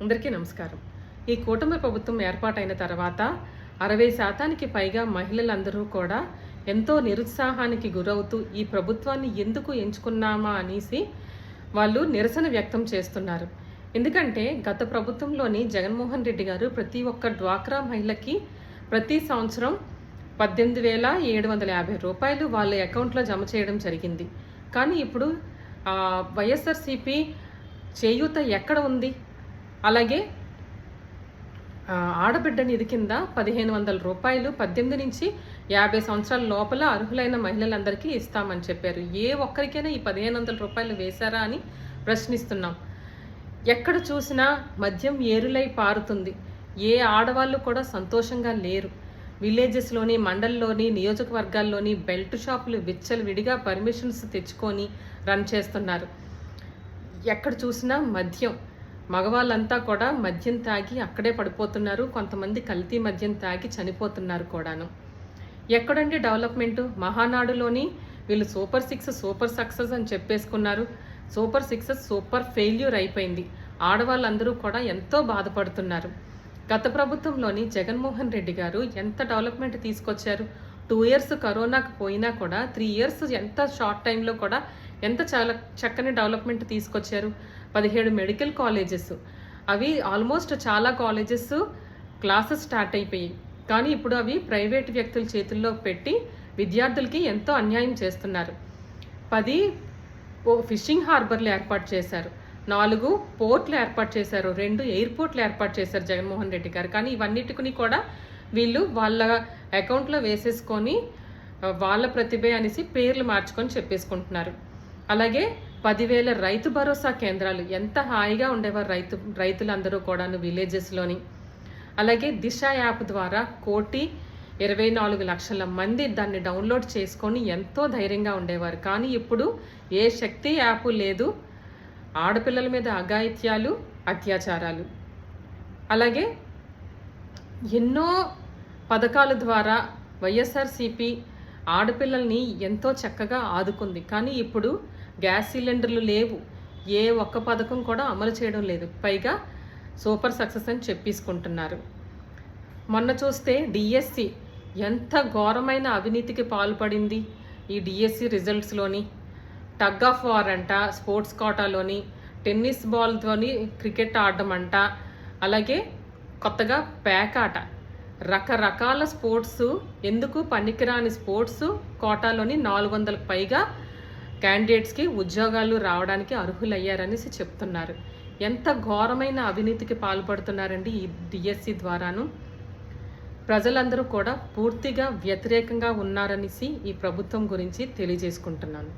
అందరికీ నమస్కారం. ఈ కూటమి ప్రభుత్వం ఏర్పాటైన తర్వాత 60% పైగా మహిళలందరూ కూడా ఎంతో నిరుత్సాహానికి గురవుతూ ఈ ప్రభుత్వాన్ని ఎందుకు ఎంచుకున్నామా అనేసి వాళ్ళు నిరసన వ్యక్తం చేస్తున్నారు. ఎందుకంటే గత ప్రభుత్వంలోని జగన్మోహన్ రెడ్డి గారు ప్రతి ఒక్క డ్వాక్రా మహిళకి ప్రతి సంవత్సరం 18,750 రూపాయలు వాళ్ళ అకౌంట్లో జమ చేయడం జరిగింది. కానీ ఇప్పుడు వైఎస్ఆర్సీపీ చేయూత ఎక్కడ ఉంది? అలాగే ఆడబిడ్డ నిధి కింద 1,500 రూపాయలు 18 నుంచి 50 సంవత్సరాల లోపల అర్హులైన మహిళలందరికీ ఇస్తామని చెప్పారు. ఏ ఒక్కరికైనా ఈ 1,500 రూపాయలు వేశారా అని ప్రశ్నిస్తున్నాం. ఎక్కడ చూసినా మద్యం ఏరులై పారుతుంది. ఏ ఆడవాళ్ళు కూడా సంతోషంగా లేరు. విలేజెస్లోని, మండల్లోని, నియోజకవర్గాల్లోని బెల్ట్ షాపులు విచ్చలవిడిగా పర్మిషన్స్ తెచ్చుకొని రన్ చేస్తున్నారు. ఎక్కడ చూసినా మద్యం. మగవాళ్ళంతా కూడా మద్యం తాగి అక్కడే పడిపోతున్నారు. కొంతమంది కల్తీ మద్యం తాగి చనిపోతున్నారు కూడాను. ఎక్కడండి డెవలప్మెంటు? మహానాడులోని వీళ్ళు సూపర్ 6 సూపర్ సక్సెస్ అని చెప్పేసుకున్నారు. సూపర్ 6 సూపర్ ఫెయిల్యూర్ అయిపోయింది. ఆడవాళ్ళందరూ కూడా ఎంతో బాధపడుతున్నారు. గత ప్రభుత్వంలోని జగన్మోహన్ రెడ్డి గారు ఎంత డెవలప్మెంట్ తీసుకొచ్చారు. 2 ఇయర్స్ కరోనాకు పోయినా కూడా 3 ఇయర్స్ ఎంత షార్ట్ టైంలో కూడా ఎంత చాలా చక్కని డెవలప్మెంట్ తీసుకొచ్చారు. 17 మెడికల్ కాలేజెస్, అవి ఆల్మోస్ట్ చాలా కాలేజెస్ క్లాసెస్ స్టార్ట్ అయిపోయాయి. కానీ ఇప్పుడు అవి ప్రైవేట్ వ్యక్తుల చేతుల్లో పెట్టి విద్యార్థులకి ఎంతో అన్యాయం చేస్తున్నారు. 10 ఫిషింగ్ హార్బర్లు ఏర్పాటు చేశారు, 4 పోర్ట్లు ఏర్పాటు చేశారు, 2 ఎయిర్పోర్ట్లు ఏర్పాటు చేశారు జగన్మోహన్ రెడ్డి గారు. కానీ ఇవన్నిటిని కూడా వీళ్ళు వాళ్ళ అకౌంట్లో వేసేసుకొని వాళ్ళ ప్రతిభ అనేసి పేర్లు మార్చుకొని చెప్పేసుకుంటున్నారు. అలాగే 10,000 రైతు భరోసా కేంద్రాలు, ఎంత హాయిగా ఉండేవారు రైతులందరూ కూడాను విలేజెస్లోని. అలాగే దిశ యాప్ ద్వారా 1,24,00,000 మంది దాన్ని డౌన్లోడ్ చేసుకొని ఎంతో ధైర్యంగా ఉండేవారు. కానీ ఇప్పుడు ఏ శక్తి యాప్ లేదు. ఆడపిల్లల మీద అఘాయిత్యాలు, అత్యాచారాలు. అలాగే ఎన్నో పథకాల ద్వారా వైఎస్ఆర్సీపీ ఆడపిల్లల్ని ఎంతో చక్కగా ఆదుకుంది. కానీ ఇప్పుడు గ్యాస్ సిలిండర్లు లేవు. ఏ ఒక్క పథకం కూడా అమలు చేయడం లేదు. పైగా సూపర్ సక్సెస్ అని చెప్పేసుకుంటున్నారు. మొన్న చూస్తే డిఎస్సి ఎంత ఘోరమైన అవినీతికి పాల్పడింది. ఈ డిఎస్సి రిజల్ట్స్లోని టగ్ ఆఫ్ వార్ అంట, స్పోర్ట్స్ కోటాలోని టెన్నిస్ బాల్తోని క్రికెట్ ఆడడం అంట, అలాగే కొత్తగా పేకాట, రకరకాల స్పోర్ట్స్, ఎందుకు పనికిరాని స్పోర్ట్స్ కోటాలోని 400కు పైగా క్యాండిడేట్స్కి ఉద్యోగాలు రావడానికి అర్హులయ్యారనేసి చెప్తున్నారు. ఎంత ఘోరమైన అవినీతికి పాల్పడుతున్నారండి ఈ డిఎస్సి ద్వారాను. ప్రజలందరూ కూడా పూర్తిగా వ్యతిరేకంగా ఉన్నారనేసి ఈ ప్రభుత్వం గురించి తెలియజేసుకుంటున్నాను.